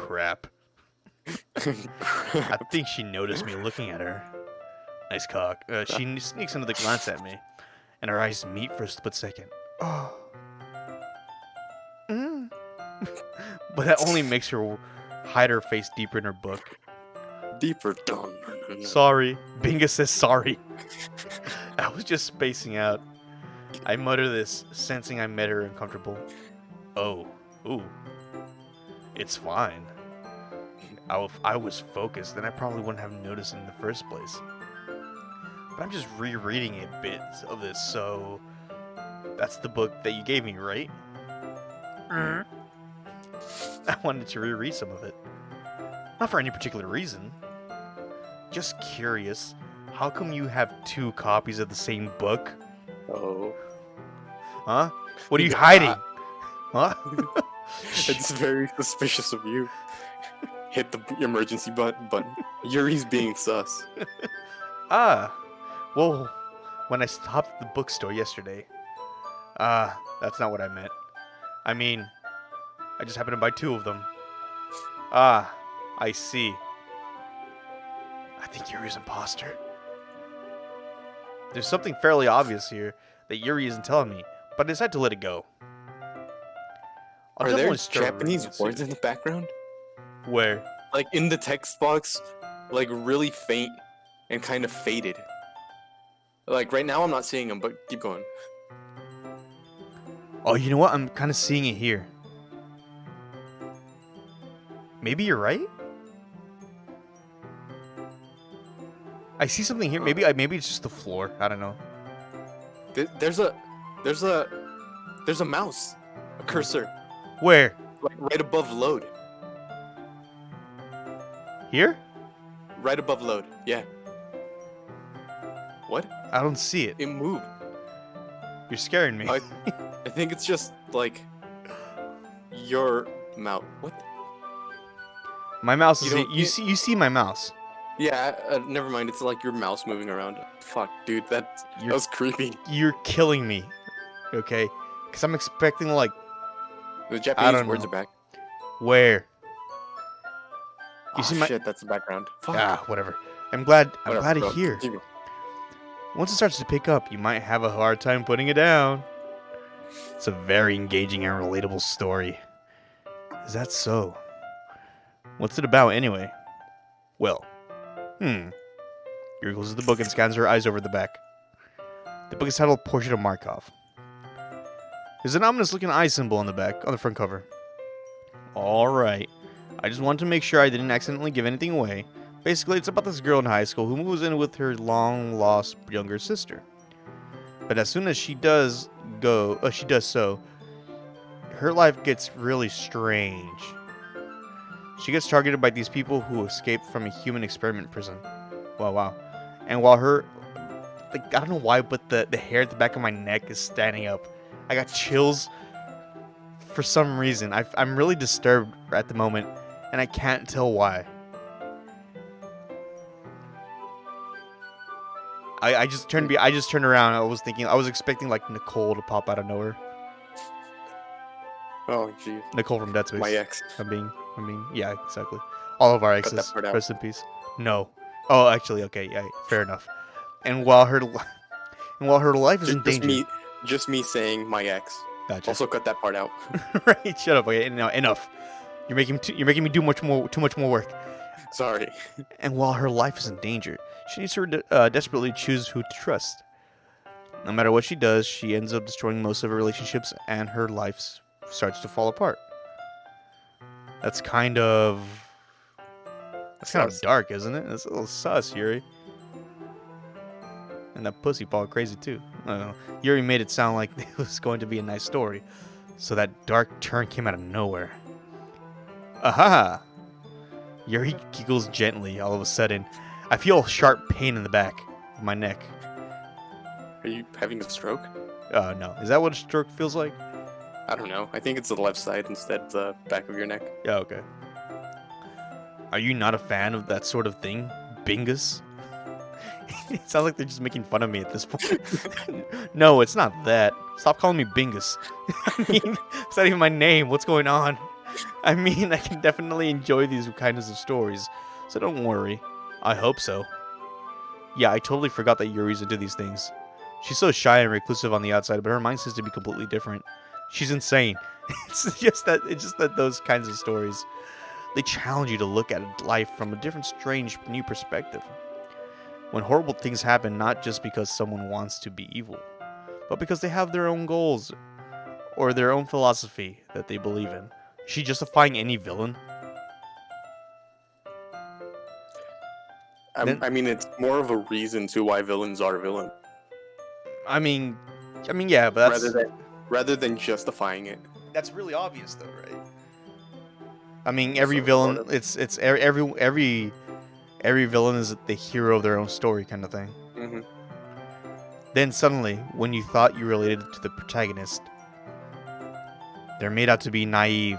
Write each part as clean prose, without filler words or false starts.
crap. I think she noticed me looking at her. Nice cock. She sneaks another glance at me, and our eyes meet for a split second. Oh. Mm. But that only makes her hide her face deeper in her book. Deeper down. Sorry. Binga says sorry. I was just spacing out. I mutter this, sensing I made her uncomfortable. Oh. Ooh. It's fine. If I was focused, then I probably wouldn't have noticed it in the first place. But I'm just rereading a bit of this, so... That's the book that you gave me, right? I wanted to reread some of it. Not for any particular reason. Just curious, how come you have 2 copies of the same book? Oh. Huh? What are you hiding? Huh? It's very suspicious of you. Hit the emergency button. Yuri's being sus. Well, when I stopped at the bookstore yesterday. That's not what I meant. I mean, I just happened to buy 2 of them. I see. I think Yuri's an imposter. There's something fairly obvious here that Yuri isn't telling me, but I decided to let it go. Are there Japanese words in the background? Where? Like in the text box, like really faint and kind of faded. Like right now I'm not seeing them, but keep going. Oh, you know what? I'm kind of seeing it here. Maybe you're right? I see something here. Maybe it's just the floor. I don't know. There's a mouse, a cursor. Where? Like right above load. Here? Right above load. Yeah. What? I don't see it. It moved. You're scaring me. I think it's just like your mouse. What? My mouse is. You see my mouse. Yeah. Never mind. It's like your mouse moving around. Fuck, dude. That was creepy. You're killing me. Okay. Because I'm expecting like. The Japanese words are back. Where? You see my shit? That's the background. Fuck. Whatever. I'm glad to bro. hear. Continue. Once it starts to pick up, you might have a hard time putting it down. It's a very engaging and relatable story. Is that so? What's it about anyway? Well, Yuri closes the book and scans her eyes over the back. The book is titled Portrait of Markov. There's an ominous-looking eye symbol on the front cover. Alright. I just wanted to make sure I didn't accidentally give anything away. Basically, it's about this girl in high school who moves in with her long-lost younger sister. But as soon as she does so, her life gets really strange. She gets targeted by these people who escaped from a human experiment prison. Wow. And while I don't know why, but the hair at the back of my neck is standing up. I got chills for some reason. I'm really disturbed at the moment, and I can't tell why. I just turned around. I was expecting like Nicole to pop out of nowhere. Oh, jeez. Nicole from Dead Space. My ex. Yeah, exactly. All of our exes. Rest in peace. No. Oh, actually, okay. Yeah, fair enough. And while her life is in danger. Just me saying my ex. Gotcha. Also cut that part out. Right. Shut up. Okay. No, enough. You're making me do too much more work. Sorry. And while her life is in danger, she needs to desperately choose who to trust. No matter what she does, she ends up destroying most of her relationships, and her life starts to fall apart. That's kind of dark, isn't it? It's a little sus, Yuri. And that pussy ball crazy too. I don't know. Yuri made it sound like it was going to be a nice story, so that dark turn came out of nowhere. Aha! Yuri giggles gently. All of a sudden, I feel a sharp pain in the back of my neck. Are you having a stroke? No. Is that what a stroke feels like? I don't know. I think it's the left side instead of the back of your neck. Yeah, okay. Are you not a fan of that sort of thing? Bingus? It sounds like they're just making fun of me at this point. No, it's not that. Stop calling me Bingus. I mean, it's not even my name. What's going on? I mean, I can definitely enjoy these kinds of stories, so don't worry. I hope so. Yeah, I totally forgot that Yuri's into these things. She's so shy and reclusive on the outside, but her mind seems to be completely different. She's insane. It's just that those kinds of stories, they challenge you to look at life from a different, strange, new perspective. When horrible things happen, not just because someone wants to be evil, but because they have their own goals or their own philosophy that they believe in. Is she justifying any villain? Then, I mean, it's more of a reason to why villains are villains, I mean, yeah, but rather than justifying it. that's really obvious, though, right? I mean, every So, villain, sort of. every villain is the hero of their own story, kind of thing. Hmm. Then suddenly, when you thought you related to the protagonist, they're made out to be naive.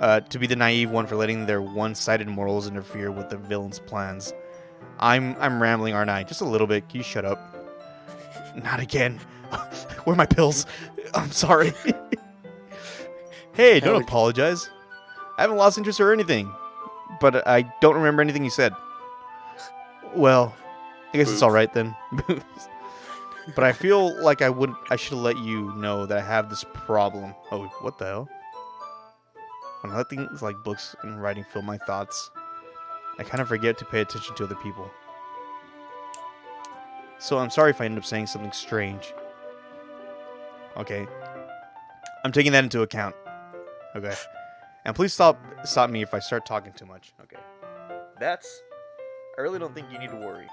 To be the naive one for letting their one-sided morals interfere with the villain's plans. I'm rambling, aren't I? Just a little bit. Can you shut up? Not again. Where are my pills? I'm sorry. Hey, don't apologize. I haven't lost interest or anything, but I don't remember anything you said. Well, I guess it's all right then. But I feel like I should let you know that I have this problem. Oh, what the hell? When I let things like books and writing fill my thoughts, I kind of forget to pay attention to other people. So I'm sorry if I end up saying something strange. Okay. I'm taking that into account. Okay. And please stop me if I start talking too much. Okay. I really don't think you need to worry.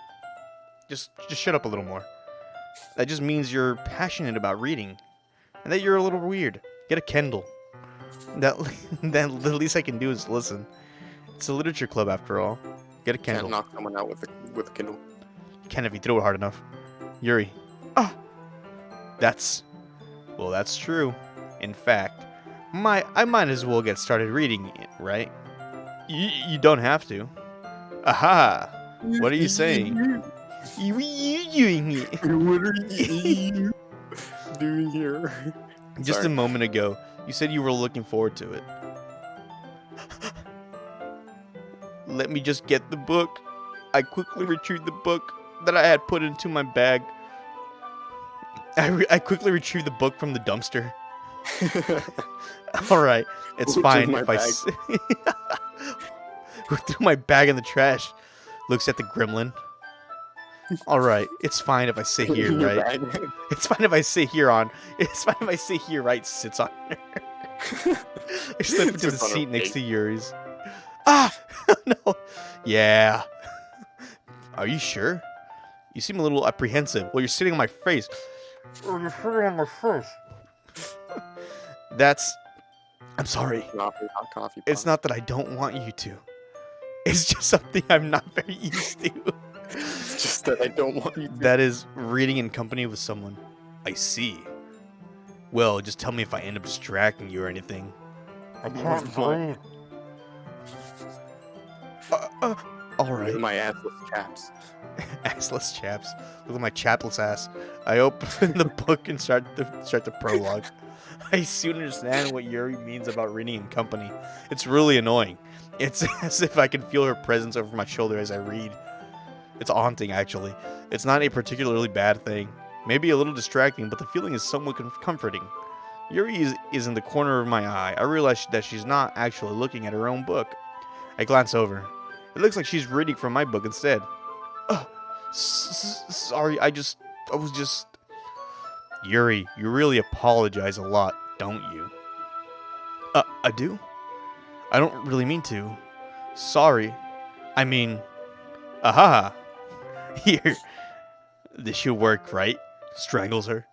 Just shut up a little more. That just means you're passionate about reading. And that you're a little weird. Get a Kindle. That the least I can do is listen. It's a literature club after all. Get a Kindle. Can't knock someone out with a Kindle. Can if you throw it hard enough. Yuri. Ah! That's true. In fact, I might as well get started reading it, right? You don't have to. Aha! What are you saying? What are you doing here? Just Sorry. a moment ago, you said you were looking forward to it. Let me just get the book. I quickly retrieved the book that I had put into my bag. I quickly retrieved the book from the dumpster. All right, it's Who fine threw if my I who threw my bag in the trash. Looks at the gremlin. All right, it's fine if I sit here, In your right? bag. It's fine if I sit here on. It's fine if I sit here, right? Sits on her. I slip into the Sits on her seat next pig. to Yuri's. Ah! No. Yeah. Are you sure? You seem a little apprehensive. Well, you're sitting on my face. Oh, you're sitting on my face. I'm sorry. Coffee, hot coffee. It's not that I don't want you to. It's just something I'm not very used to. It's just that I don't want you to. That is reading in company with someone. I see. Well, just tell me if I end up distracting you or anything. I can't breathe. All right. Look at my assless chaps. Assless chaps. Look at my chapless ass. I open the book and start the prologue. I soon understand what Yuri means about reading in company. It's really annoying. It's as if I can feel her presence over my shoulder as I read. It's haunting, actually. It's not a particularly bad thing. Maybe a little distracting, but the feeling is somewhat comforting. Yuri is in the corner of my eye. I realize that she's not actually looking at her own book. I glance over. It looks like she's reading from my book instead. Sorry, I was just... Yuri, you really apologize a lot, don't you? I do? I don't really mean to. Sorry. I mean... Aha! Here. This should work, right? Strangles her.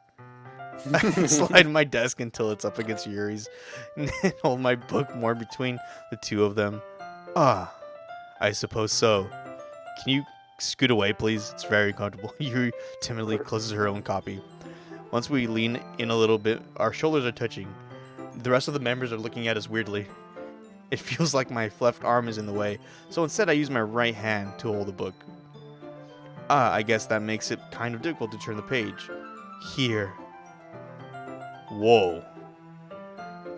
I slide my desk until it's up against Yuri's and hold my book more between the two of them. Ah, I suppose so. Can you scoot away, please? It's very uncomfortable. Yuri timidly closes her own copy. Once we lean in a little bit, our shoulders are touching. The rest of the members are looking at us weirdly. It feels like my left arm is in the way, so instead I use my right hand to hold the book. I guess that makes it kind of difficult to turn the page. Here. Whoa.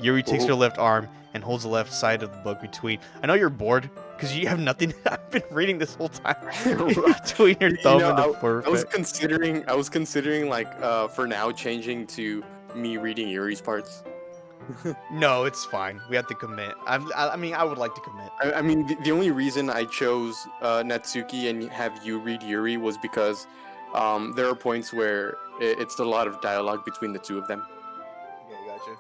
Yuri takes Oh. her left arm and holds the left side of the book between. I know you're bored because you have nothing. I've been reading this whole time. Between your thumb and the I was forefinger. considering like for now changing to me reading Yuri's parts. No, it's fine. We have to commit. I mean, I would like to commit. I mean, the only reason I chose Natsuki and have you read Yuri was because there are points where it's a lot of dialogue between the two of them. Yeah, gotcha.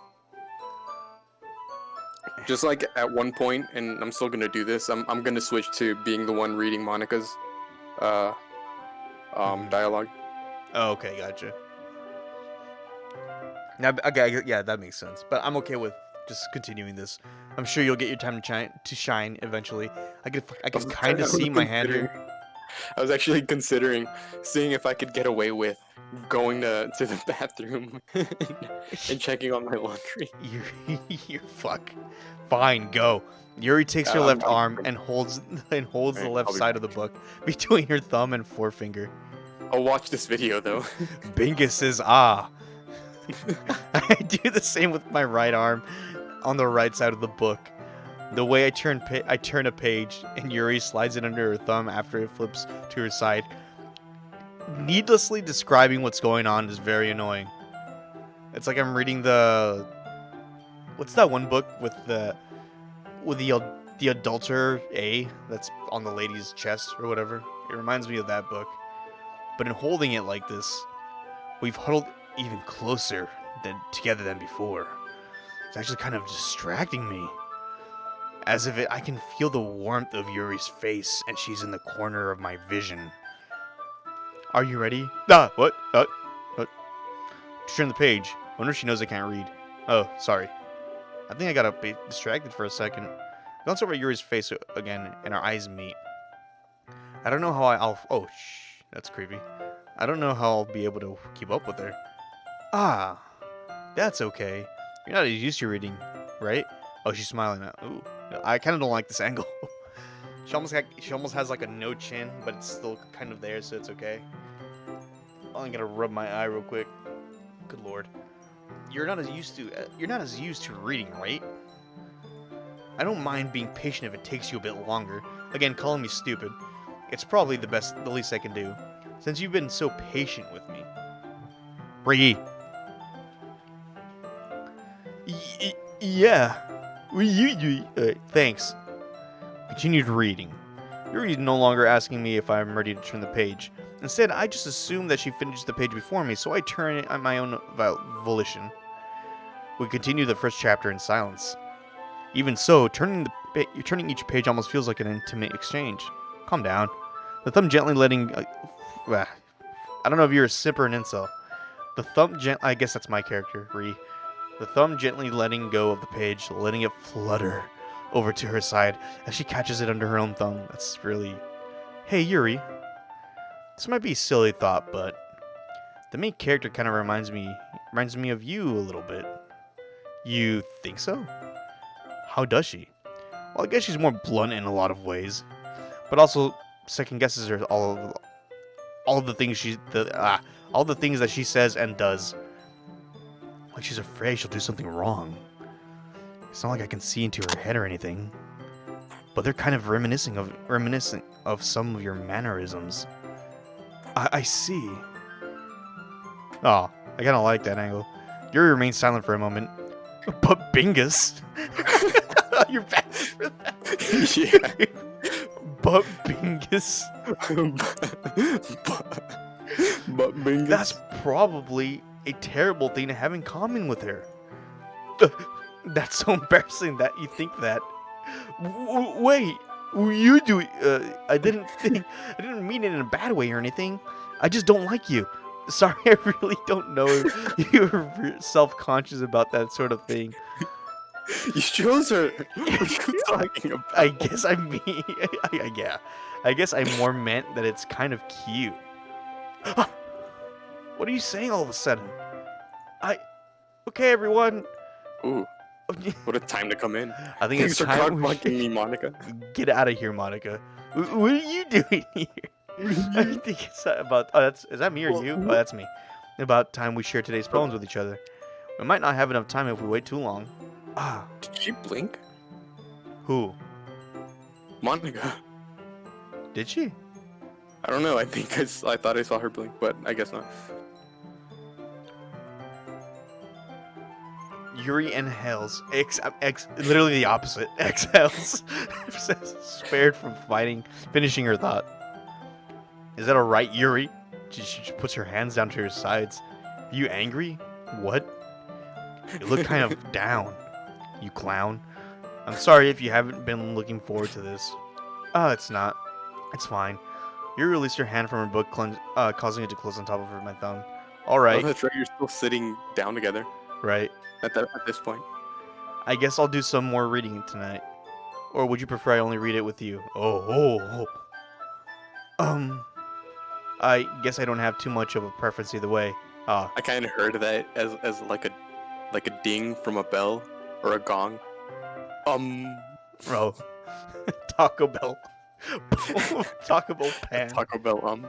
Just like at one point, and I'm still gonna do this. I'm gonna switch to being the one reading Monica's dialogue. Oh, okay, gotcha. Now, okay, yeah, that makes sense. But I'm okay with just continuing this. I'm sure you'll get your time to shine eventually. I can kind of see my hand here. I was actually considering seeing if I could get away with going to the bathroom and checking on my laundry. You're fuck. Fine, go. Yuri takes her left arm and holds the left side of the book between her thumb and forefinger. I'll watch this video though. Bingus says ah. I do the same with my right arm on the right side of the book. The way I turn a page, and Yuri slides it under her thumb after it flips to her side. Needlessly describing what's going on is very annoying. It's like I'm reading the... What's that one book with the adulterer A that's on the lady's chest or whatever? It reminds me of that book. But in holding it like this, we've huddled even closer together than before. It's actually kind of distracting me. As if I can feel the warmth of Yuri's face, and she's in the corner of my vision. Are you ready? What? Turn the page. Wonder if she knows I can't read. Oh, sorry. I think I got a bit distracted for a second. Glance over at Yuri's face again, and our eyes meet. I don't know how oh, shh. That's creepy. I don't know how I'll be able to keep up with her. Ah, that's okay. You're not as used to reading, right? Oh, she's smiling now. Ooh, I kind of don't like this angle. She almost has like a no chin, but it's still kind of there, so it's okay. I'm gonna rub my eye real quick. Good lord, you're not as used to reading, right? I don't mind being patient if it takes you a bit longer. Again, calling me stupid. It's probably the least I can do, since you've been so patient with me. Bree. Yeah. Thanks. Continued reading. Yuri's no longer asking me if I'm ready to turn the page. Instead, I just assume that she finished the page before me, so I turn it on my own volition. We continue the first chapter in silence. Even so, turning each page almost feels like an intimate exchange. Calm down. The thumb gently letting... I don't know if you're a sip or an incel. The thumb I guess that's my character, Ree. The thumb gently letting go of the page, letting it flutter over to her side as she catches it under her own thumb. That's really... Hey, Yuri. This might be a silly thought, but the main character kind of reminds me of you a little bit. You think so? How does she? Well, I guess she's more blunt in a lot of ways, but also second guesses her all of the things all the things that she says and does. Like she's afraid she'll do something wrong. It's not like I can see into her head or anything, but they're kind of reminiscent of some of your mannerisms. I see. Oh, I kind of like that angle. Yuri remains silent for a moment. But Bingus, you're back for that. Yeah. But Bingus. but Bingus. That's probably a terrible thing to have in common with her. That's so embarrassing that you think that. Wait, you do? I didn't mean it in a bad way or anything. I just don't like you. Sorry, I really don't know if you're self-conscious about that sort of thing. You chose her. What are you talking about? I guess I mean, yeah. I guess I more meant that it's kind of cute. What are you saying all of a sudden? Okay, everyone. Ooh, what a time to come in. I think it's Thanks for time cock-blocking me, Monica. Get out of here, Monica. What are you doing here? I think it's about... Oh, is that me or you? Oh, that's me. About time we share today's poems with each other. We might not have enough time if we wait too long. Ah, Did she blink? who? Monica. Did she? I don't know. I thought I saw her blink, but I guess not. Yuri inhales. Literally the opposite. Exhales. Spared from finishing her thought. Is that alright, Yuri? She puts her hands down to her sides. Are you angry? What? You look kind of down, you clown. I'm sorry if you haven't been looking forward to this. It's not. It's fine. Yuri released her hand from her book, causing it to close on top of my thumb. Alright. Oh, that's right. You're still sitting down together Right. at this point. I guess I'll do some more reading tonight. Or would you prefer I only read it with you? Oh. I guess I don't have too much of a preference either way. I kind of heard that as like a ding from a bell or a gong. Bro. Taco Bell. Taco Bell pan. Taco Bell.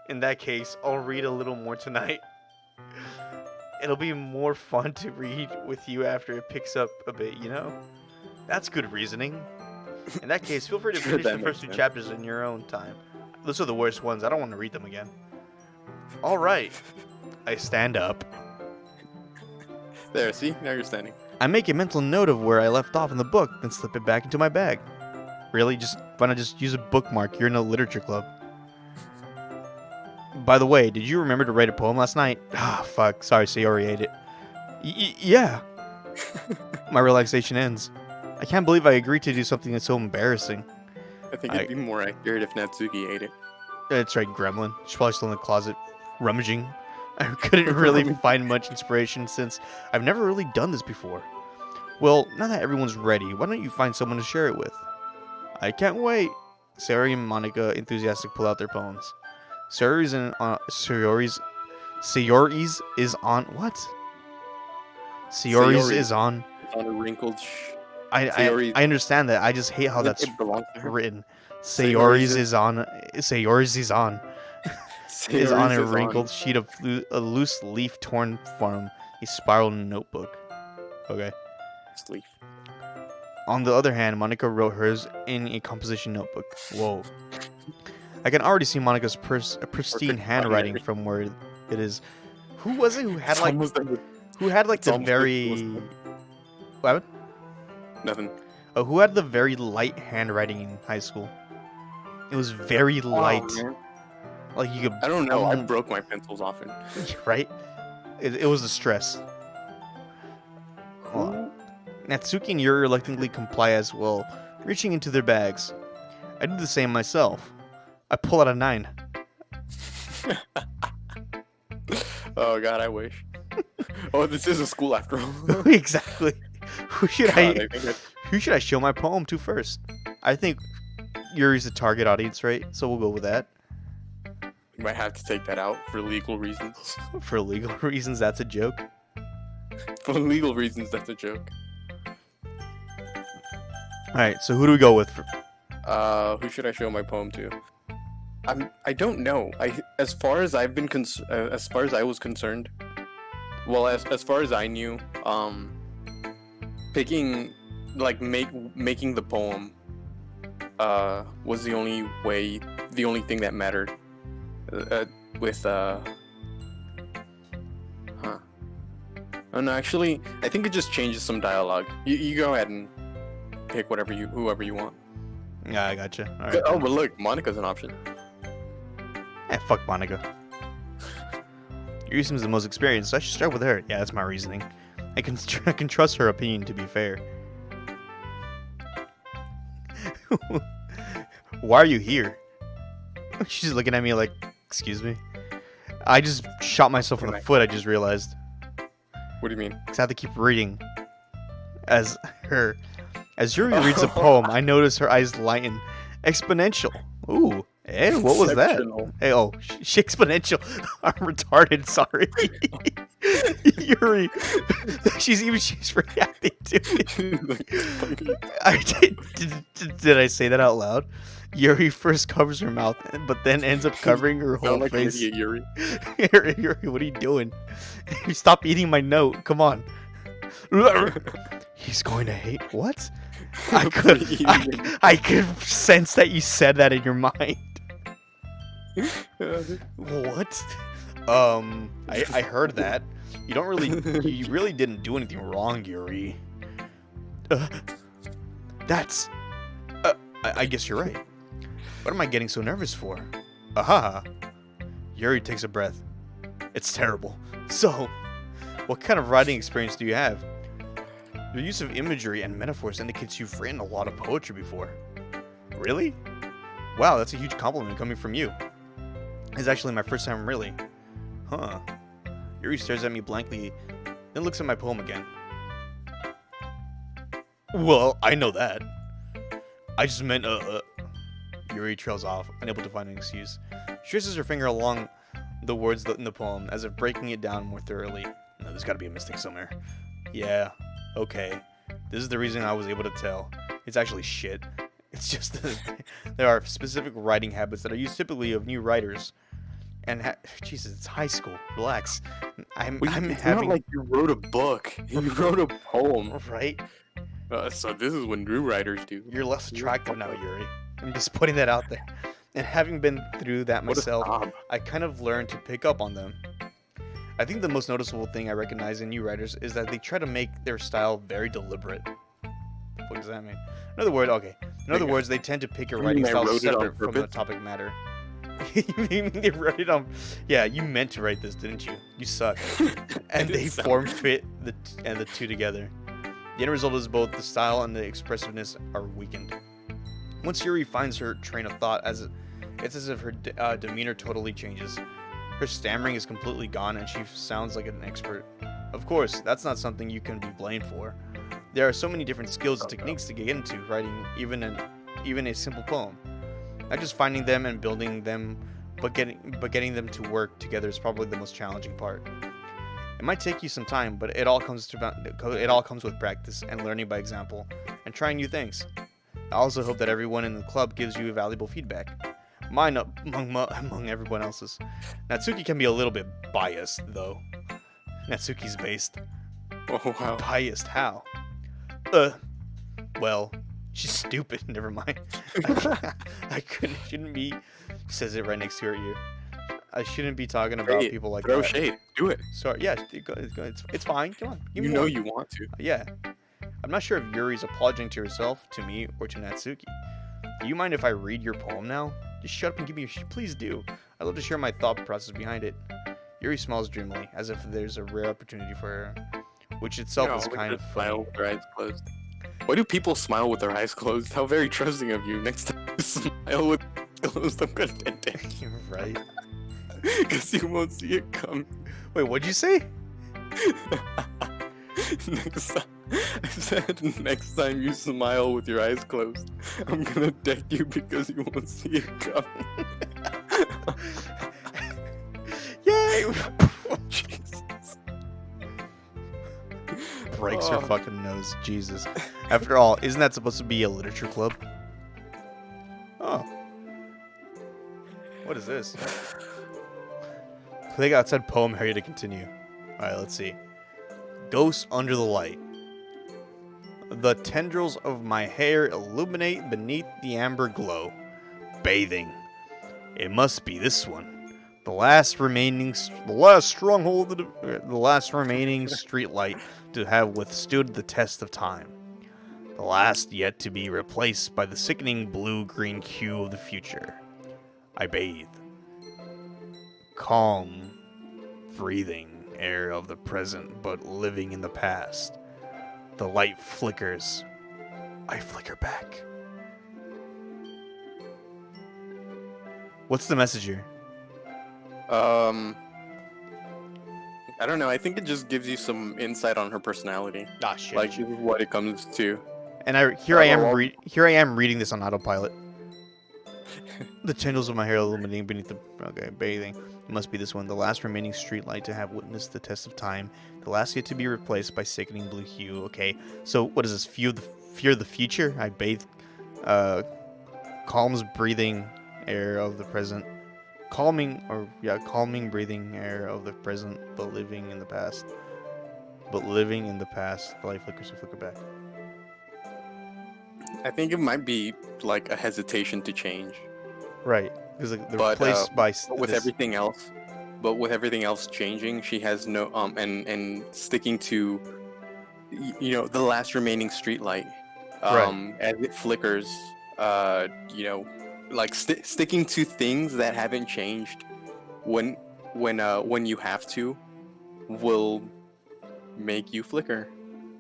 In that case, I'll read a little more tonight. It'll be more fun to read with you after it picks up a bit, you know? That's good reasoning. In that case, feel free to finish the first two chapters in your own time. Those are the worst ones. I don't want to read them again. Alright. I stand up. There, see? Now you're standing. I make a mental note of where I left off in the book, then slip it back into my bag. Really? Why not just use a bookmark? You're in a literature club. By the way, did you remember to write a poem last night? Ah, fuck. Sorry, Sayori ate it. Yeah. My relaxation ends. I can't believe I agreed to do something that's so embarrassing. I think it'd be more accurate if Natsuki ate it. That's right, gremlin. She's probably still in the closet, rummaging. I couldn't really find much inspiration since I've never really done this before. Well, now that everyone's ready, why don't you find someone to share it with? I can't wait. Sayori and Monica enthusiastically pull out their poems. Sayori's is on what? Sayori's is on. It's on a wrinkled. I understand that. I just hate how that's written. Sayori's is on. Sayori's is on. Is on a wrinkled sheet of a loose leaf torn from a spiral notebook. Okay. Leaf. On the other hand, Monica wrote hers in a composition notebook. Whoa. I can already see Monica's pristine handwriting from where it is. Who was it who had like the very... What happened? Nothing. Oh, who had the very light handwriting in high school? It was very light. Man. Like you could... I don't know. I broke my pencils often. Right? It was the stress. Natsuki and Yuri reluctantly comply as well, reaching into their bags. I do the same myself. I pull out a 9. Oh god, I wish. Oh, this is a school after all. Exactly. Who should I show my poem to first? I think Yuri's the target audience, right? So we'll go with that. You might have to take that out for legal reasons. For legal reasons, that's a joke. For legal reasons, that's a joke. Alright, so who do we go with? Who should I show my poem to? I don't know. As far as I've been as far as I was concerned, well, as far as I knew, picking making the poem was the only thing that mattered. Oh no, actually, I think it just changes some dialogue. You go ahead and pick whoever you want. Yeah, I gotcha. All right. Oh, but look, Monica's an option. Fuck Monica. Yuri seems the most experienced, so I should start with her. Yeah, that's my reasoning. I can trust her opinion, to be fair. Why are you here? She's looking at me like, excuse me? I just shot myself in the foot, I just realized. What do you mean? Because I have to keep reading. As Yuri reads a poem, I notice her eyes lighten. Exponential. Ooh. Hey, what was that? Hey, exponential. I'm retarded, sorry. Yuri. She's reacting to it. Did I say that out loud? Yuri first covers her mouth, but then ends up covering her whole Sound like an face. idiot, Yuri. Yuri, what are you doing? You stop eating my note. Come on. He's going to hate. What? I could sense that you said that in your mind. What? I heard that. You really didn't do anything wrong, Yuri. I guess you're right. What am I getting so nervous for? Aha! Yuri takes a breath. It's terrible. So, what kind of writing experience do you have? Your use of imagery and metaphors indicates you've written a lot of poetry before. Really? Wow, that's a huge compliment coming from you. It's actually my first time really. Huh. Yuri stares at me blankly, then looks at my poem again. Well, I know that. I just meant, Yuri trails off, unable to find an excuse. She traces her finger along the words in the poem, as if breaking it down more thoroughly. No, there's gotta be a mistake somewhere. Yeah, okay. This is the reason I was able to tell. It's actually shit. It's just that there are specific writing habits that are used typically of new writers. And Jesus, it's high school. Relax. It's not like you wrote a book. You wrote a poem. Right? So this is what new writers do. You're less attractive now, Yuri. I'm just putting that out there. And having been through that myself, I kind of learned to pick up on them. I think the most noticeable thing I recognize in new writers is that they try to make their style very deliberate. What does that mean? In other words, they tend to pick your writing style separate from the topic matter. You mean they wrote it on? Yeah, you meant to write this, didn't you? You suck. And they form fit the two together. The end result is both the style and the expressiveness are weakened. Once Yuri finds her train of thought, it's as if her demeanor totally changes. Her stammering is completely gone, and she sounds like an expert. Of course, that's not something you can be blamed for. There are so many different skills and techniques to get into writing even a simple poem. Not just finding them and building them, but getting them to work together is probably the most challenging part. It might take you some time, but it all comes with practice and learning by example and trying new things. I also hope that everyone in the club gives you valuable feedback. Mine among everyone else's. Natsuki can be a little bit biased, though. Natsuki's based. Oh, wow. Biased? How? Well, she's stupid. Never mind. Shouldn't be. Says it right next to her ear. I shouldn't be talking about people like throw that. shade. Do it. Sorry. Yeah, it's fine. Come on. Give me You know one. you want to. Yeah. I'm not sure if Yuri's apologizing to herself, to me, or to Natsuki. Do you mind if I read your poem now? Just shut up and give me please do. I'd love to share my thought process behind it. Yuri smiles dreamily, as if there's a rare opportunity for her, which itself is kind of funny. Smile with their eyes closed. Why do people smile with their eyes closed? How very trusting of you. Next time you smile with closed, I'm gonna attack you. You're right. Because you won't see it coming. Wait, what'd you say? I said next time you smile with your eyes closed, I'm gonna deck you because you won't see it coming. Yay! Jesus. Breaks her fucking nose. Jesus. After all, isn't that supposed to be a literature club? Oh. What is this? Click outside poem area to continue. Alright, let's see. Ghosts under the light. The tendrils of my hair illuminate beneath the amber glow. Bathing. It must be this one. The last remaining street light to have withstood the test of time. The last yet to be replaced by the sickening blue-green hue of the future. I bathe. Calm, breathing air of the present, but living in the past. The light flickers. I flicker back. What's the message here? I don't know. I think it just gives you some insight on her personality. Ah, shit. Like what it comes to. And here I am reading this on autopilot. The tendrils of my hair illuminating beneath the bathing. It must be this one, the last remaining streetlight to have witnessed the test of time. The last yet to be replaced by sickening blue hue. Okay, so what is this? Fear of the future? I bathe, calms breathing air of the present. Calming breathing air of the present, but living in the past. But living in the past, the light flickers to flicker back. I think it might be like a hesitation to change. Right, because they're But, replaced by But with everything else changing, she has no and sticking to the last remaining streetlight as it flickers, like sticking to things that haven't changed when you have to will make you flicker,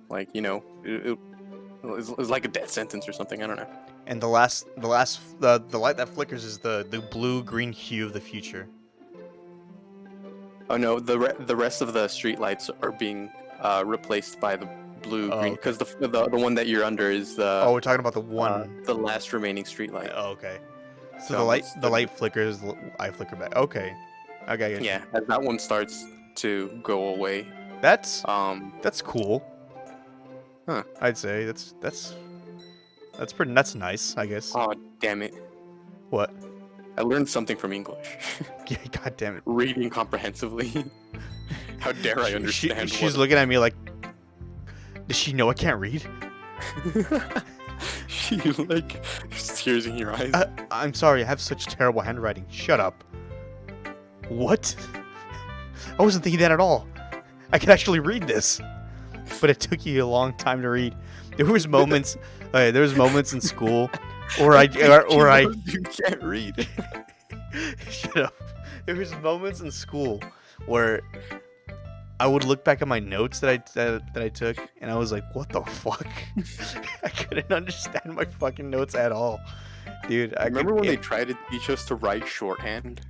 like it's like a death sentence or something. I don't know. And the light that flickers is the blue-green hue of the future. Oh no, the rest of the streetlights are being replaced by the blue-green, because the one that you're under is the we're talking about the one the last remaining streetlight. Oh, okay. So the light flickers, I flicker back. Okay. Okay. Yeah, as that one starts to go away. That's cool. Huh. I'd say that's pretty. That's nice, I guess. Oh damn it! What? I learned something from English. Yeah, god damn it. Reading comprehensively. How dare I understand? She's looking at me like, does she know I can't read? She like tears in your eyes. I'm sorry, I have such terrible handwriting. Shut up. What? I wasn't thinking that at all. I could actually read this, but it took you a long time to read. There was moments in school where I you can't read. Shut up. There was moments in school where I would look back at my notes that I took, and I was like, "What the fuck?" I couldn't understand my fucking notes at all, dude. I remember when they tried to teach us to write shorthand.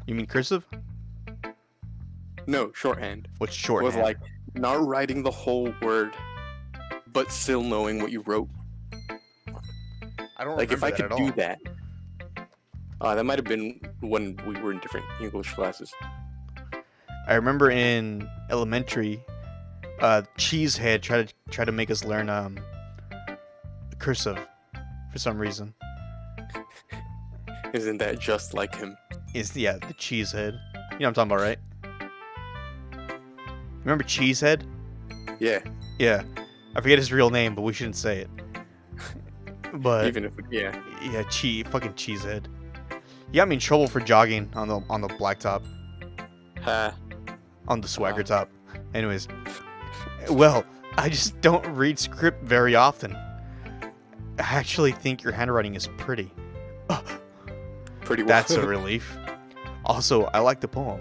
You mean cursive? No, shorthand. What's shorthand? It was like not writing the whole word, but still knowing what you wrote. I don't like if I could do that. That might have been when we were in different English classes. I remember in elementary, Cheesehead tried to make us learn cursive for some reason. Isn't that just like him? The Cheesehead. You know what I'm talking about, right? Remember Cheesehead? Yeah. Yeah. I forget his real name, but we shouldn't say it. But even if yeah, fucking Cheesehead. You got me in trouble for jogging on the blacktop. On the swagger top. Anyways. Well, I just don't read script very often. I actually think your handwriting is pretty. Pretty well. That's a relief. Also, I like the poem.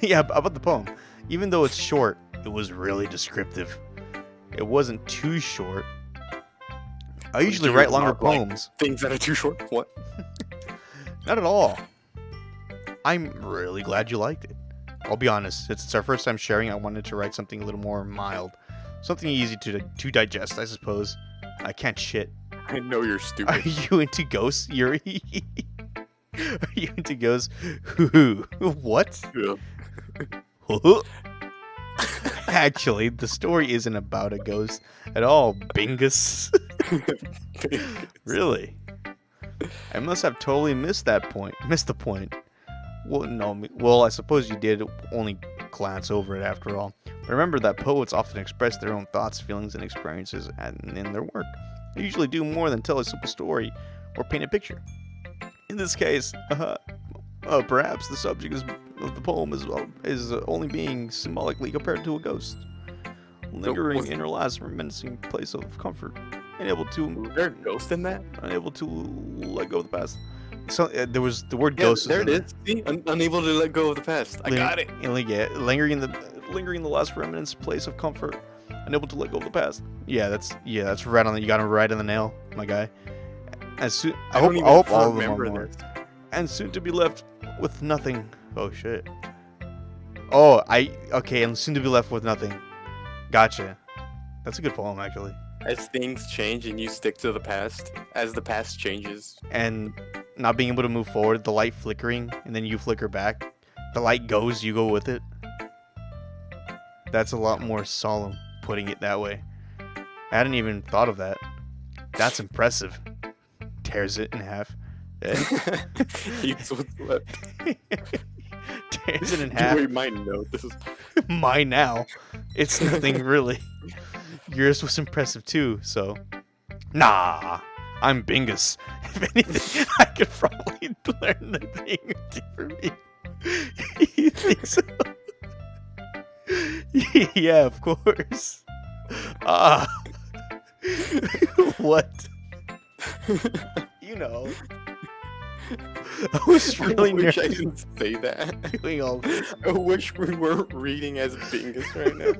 Yeah, about the poem. Even though it's short, it was really descriptive. It wasn't too short. I usually write longer poems. Things that are too short? What? Not at all. I'm really glad you liked it. I'll be honest, since it's our first time sharing, I wanted to write something a little more mild. Something easy to digest, I suppose. I can't shit. I know you're stupid. Are you into ghosts, Yuri? Are you into ghosts? What? Yeah. Actually, the story isn't about a ghost at all, Bingus. Really? I must have totally missed the point. Well, no. Well, I suppose you did only glance over it after all. But remember that poets often express their own thoughts, feelings, and experiences in their work. They usually do more than tell a simple story or paint a picture. In this case, perhaps the subject of the poem is only being symbolically compared to a ghost, lingering in her last menacing place of comfort, unable to. Was there a ghost in that? Unable to let go of the past. So there was the word ghost. There it is. See, unable to let go of the past. I got it. Lingering in the last remnants place of comfort, unable to let go of the past. That's right on. You got him right on the nail, my guy. I hope all of them are more. And soon to be left with nothing. Oh shit. And soon to be left with nothing. Gotcha. That's a good poem, actually. As things change and you stick to the past, as the past changes. And not being able to move forward, the light flickering, and then you flicker back. The light goes, you go with it. That's a lot more solemn, putting it that way. I hadn't even thought of that. That's impressive. tears it in half. Eats what's left. Tears it in half. Wait, my note. This is Mine now. It's nothing really. Yours was impressive too, so. Nah, I'm Bingus. If anything, I could probably learn the thing or two from you. You think so? Yeah, of course. Ah. What? You know. I was really I wish I nervous didn't say that. doing all this. I wish we weren't reading as Bingus right now.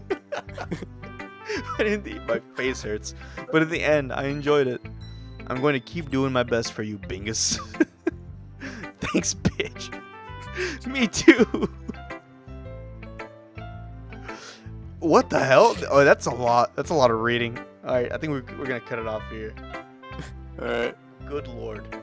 I didn't think my face hurts. But at the end, I enjoyed it. I'm going to keep doing my best for you, Bingus. Thanks, bitch. Me too. What the hell? Oh, that's a lot. That's a lot of reading. All right, I think we're going to cut it off here. Alright. Good lord.